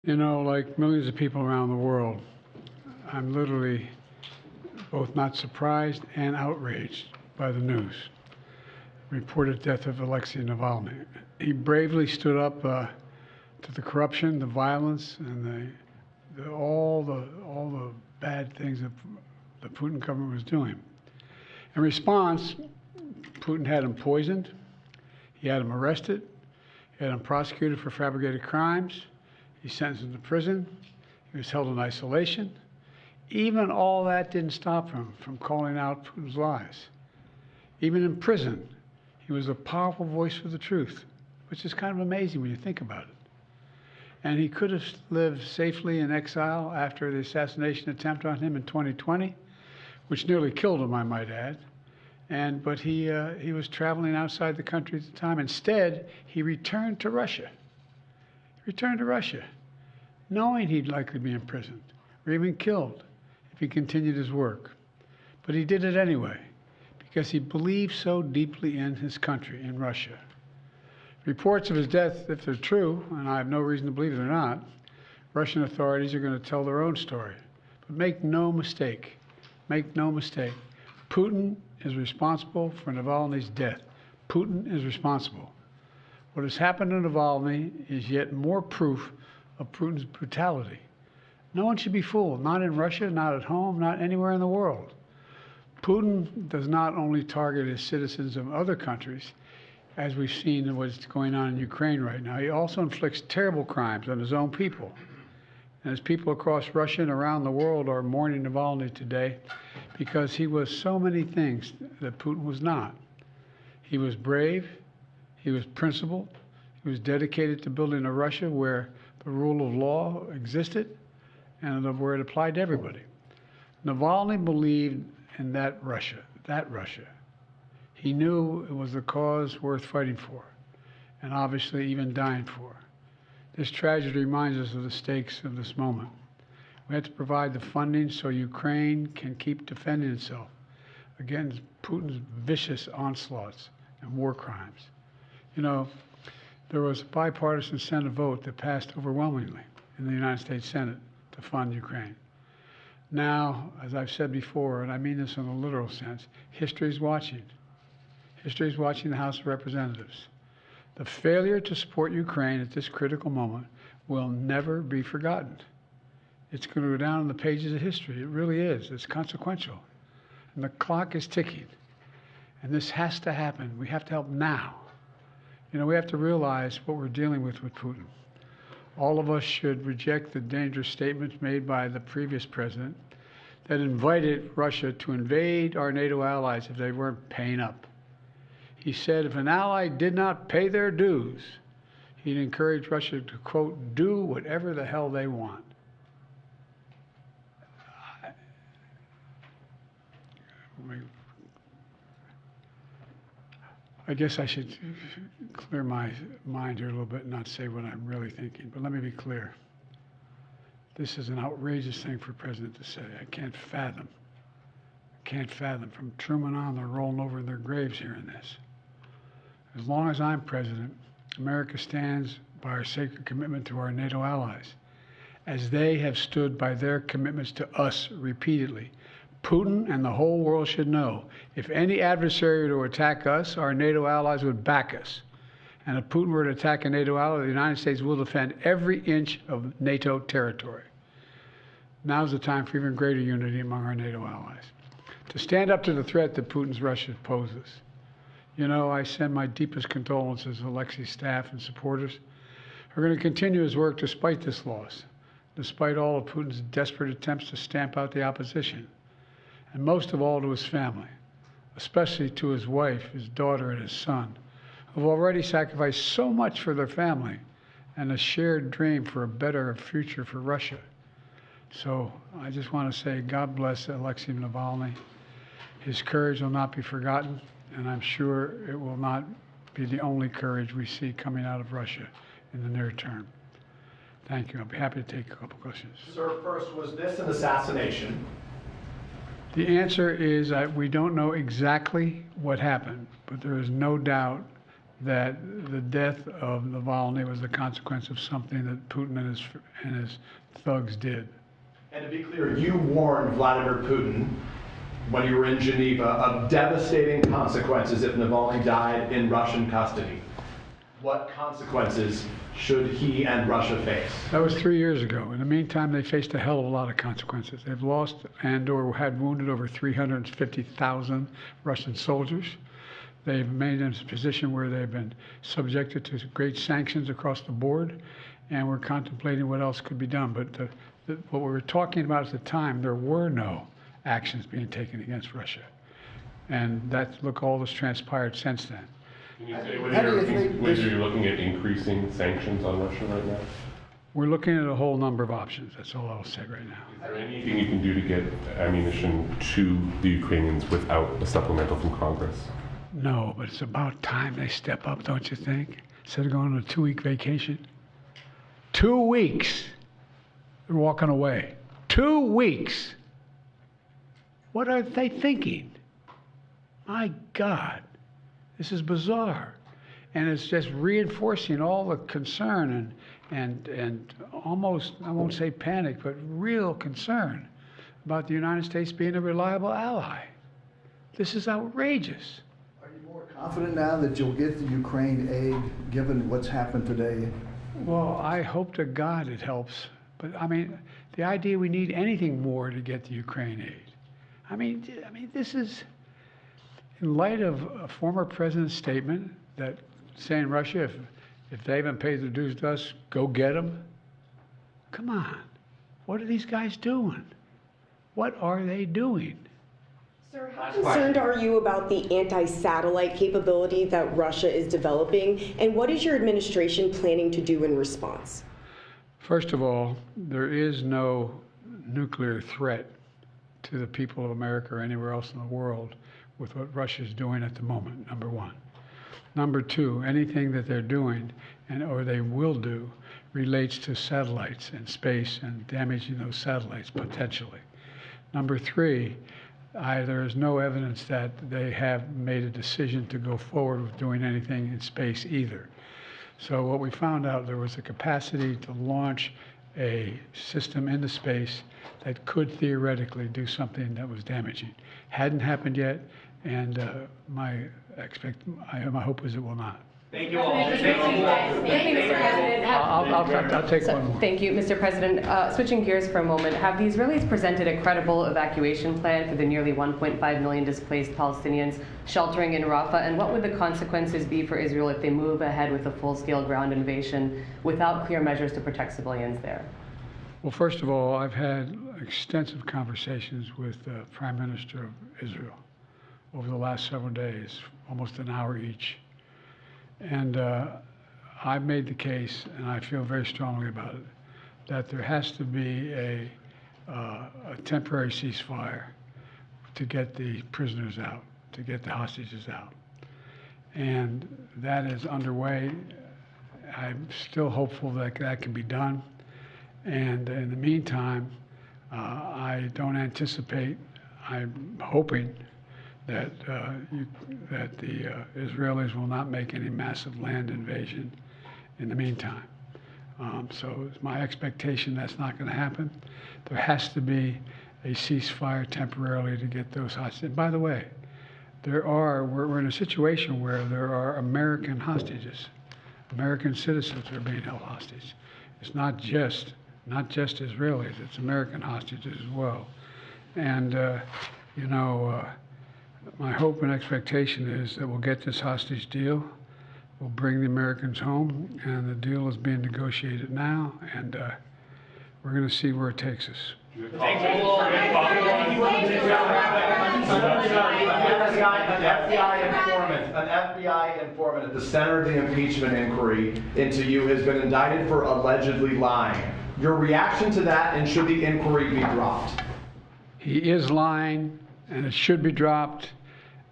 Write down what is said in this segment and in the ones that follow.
You know, like millions of people around the world, I'm literally both not surprised and outraged by the news. Reported death of Alexei Navalny. He bravely stood up to the corruption, the violence, and all the bad things that the Putin government was doing. In response, Putin had him poisoned. He had him arrested. He had him prosecuted for fabricated crimes. He sentenced him to prison. He was held in isolation. Even all that didn't stop him from calling out Putin's lies. Even in prison, he was a powerful voice for the truth, which is kind of amazing when you think about it. And he could have lived safely in exile after the assassination attempt on him in 2020, which nearly killed him, I might add. But he was traveling outside the country at the time. Instead, he returned to Russia. Knowing he'd likely be imprisoned or even killed if he continued his work. But he did it anyway, because he believed so deeply in his country, in Russia. Reports of his death, if they're true, and I have no reason to believe they're not, Russian authorities are going to tell their own story. But make no mistake, Putin is responsible for Navalny's death. Putin is responsible. What has happened to Navalny is yet more proof of Putin's brutality. No one should be fooled, not in Russia, not at home, not anywhere in the world. Putin does not only target his citizens of other countries, as we've seen in what's going on in Ukraine right now. He also inflicts terrible crimes on his own people. And as people across Russia and around the world are mourning Navalny today, because he was so many things that Putin was not. He was brave, he was principled, he was dedicated to building a Russia where the rule of law existed and where it applied to everybody. Navalny believed in that Russia. He knew it was a cause worth fighting for, and obviously even dying for. This tragedy reminds us of the stakes of this moment. We have to provide the funding so Ukraine can keep defending itself against Putin's vicious onslaughts and war crimes. You know, there was a bipartisan Senate vote that passed overwhelmingly in the United States Senate to fund Ukraine. Now, as I've said before, and I mean this in a literal sense, history is watching. History is watching the House of Representatives. The failure to support Ukraine at this critical moment will never be forgotten. It's going to go down in the pages of history. It really is. It's consequential. And the clock is ticking. And this has to happen. We have to help now. You know, we have to realize what we're dealing with Putin. All of us should reject the dangerous statements made by the previous president that invited Russia to invade our NATO allies if they weren't paying up. He said if an ally did not pay their dues, he'd encourage Russia to, quote, do whatever the hell they want. I guess I should clear my mind here a little bit and not say what I'm really thinking, but let me be clear. This is an outrageous thing for a president to say. I can't fathom. From Truman on, they're rolling over in their graves hearing this. As long as I'm president, America stands by our sacred commitment to our NATO allies, as they have stood by their commitments to us repeatedly. Putin and the whole world should know, if any adversary were to attack us, our NATO allies would back us. And if Putin were to attack a NATO ally, the United States will defend every inch of NATO territory. Now's the time for even greater unity among our NATO allies, to stand up to the threat that Putin's Russia poses. You know, I send my deepest condolences to Alexei's staff and supporters. We're going to continue his work despite this loss, despite all of Putin's desperate attempts to stamp out the opposition, and most of all to his family, especially to his wife, his daughter, and his son, who've already sacrificed so much for their family and a shared dream for a better future for Russia. So I just want to say God bless Alexei Navalny. His courage will not be forgotten, and I'm sure it will not be the only courage we see coming out of Russia in the near term. Thank you. I'll be happy to take a couple questions. Sir, first, was this an assassination? The answer is that we don't know exactly what happened, but there is no doubt that the death of Navalny was the consequence of something that Putin and his thugs did. And to be clear, you warned Vladimir Putin when you were in Geneva of devastating consequences if Navalny died in Russian custody. What consequences should he and Russia face? That was 3 years ago. In the meantime, they faced a hell of a lot of consequences. They've lost and/or had wounded over 350,000 Russian soldiers. They've made in a position where they've been subjected to great sanctions across the board, and we're contemplating what else could be done. But what we were talking about at the time, there were no actions being taken against Russia. And look, all that's transpired since then. Can you say whether you're looking at increasing sanctions on Russia right now? We're looking at a whole number of options. That's all I'll say right now. Is there anything you can do to get ammunition to the Ukrainians without a supplemental from Congress? No, but it's about time they step up, don't you think? Instead of going on a 2-week vacation. 2 weeks. They're walking away. 2 weeks. What are they thinking? My God. This is bizarre. And it's just reinforcing all the concern and almost, I won't say panic, but real concern about the United States being a reliable ally. This is outrageous. Are you more confident now that you'll get the Ukraine aid, given what's happened today? Well, I hope to God it helps. But I mean, the idea we need anything more to get the Ukraine aid. I mean, this is in light of a former president's statement that saying Russia, if they haven't paid their dues to us, go get them. Come on. What are these guys doing? What are they doing? Sir, how concerned are you about the anti-satellite capability that Russia is developing, and what is your administration planning to do in response? First of all, there is no nuclear threat to the people of America or anywhere else in the world with what Russia is doing at the moment, number one. Number two, anything that they're doing or they will do relates to satellites and space and damaging those satellites potentially. Number three, there is no evidence that they have made a decision to go forward with doing anything in space either. So what we found out, there was a capacity to launch a system into space that could theoretically do something that was damaging. Hadn't happened yet, and my hope is it will not. Thank you all. Thank you, Mr. President. I'll take one more. Thank you, Mr. President. Switching gears for a moment, have the Israelis presented a credible evacuation plan for the nearly 1.5 million displaced Palestinians sheltering in Rafah? And what would the consequences be for Israel if they move ahead with a full-scale ground invasion without clear measures to protect civilians there? Well, first of all, I've had extensive conversations with the Prime Minister of Israel over the last several days, almost an hour each. And I've made the case, and I feel very strongly about it, that there has to be a temporary ceasefire to get the prisoners out, to get the hostages out. And that is underway. I'm still hopeful that that can be done. And in the meantime, I don't anticipate, I'm hoping that the Israelis will not make any massive land invasion in the meantime. So it's my expectation that's not going to happen. There has to be a ceasefire temporarily to get those hostages. And by the way, we're in a situation where there are American hostages. American citizens are being held hostage. It's not just Israelis, it's American hostages as well. And, my hope and expectation is that we'll get this hostage deal, we'll bring the Americans home, and the deal is being negotiated now, and we're going to see where it takes us. An FBI informant at the center of the impeachment inquiry into you has been indicted for allegedly lying. Your reaction to that, and should the inquiry be dropped? He is lying, and it should be dropped,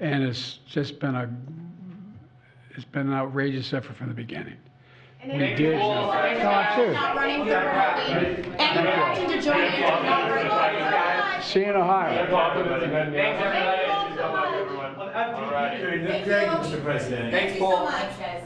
and it's just been an outrageous effort from the beginning. We did. No, I'm serious. See you in Ohio. Thanks, everybody. Thank you so much, everyone. Greg, Mr. President. Thank you so Paul. much, guys.